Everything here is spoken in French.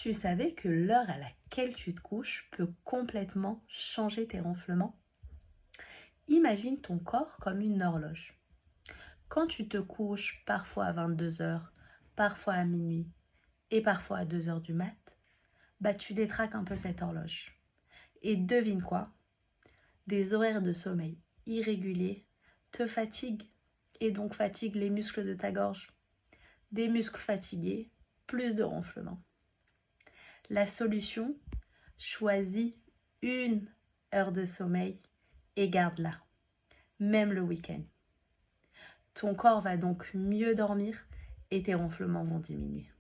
Tu savais que l'heure à laquelle tu te couches peut complètement changer tes ronflements? Imagine ton corps comme une horloge. Quand tu te couches parfois à 22 heures, parfois à minuit et parfois à 2 heures du mat, tu détraques un peu cette horloge. Et devine quoi? Des horaires de sommeil irréguliers te fatiguent et donc fatiguent les muscles de ta gorge. Des muscles fatigués, plus de ronflements. La solution? Choisis une heure de sommeil et garde-la, même le week-end. Ton corps va donc mieux dormir et tes ronflements vont diminuer.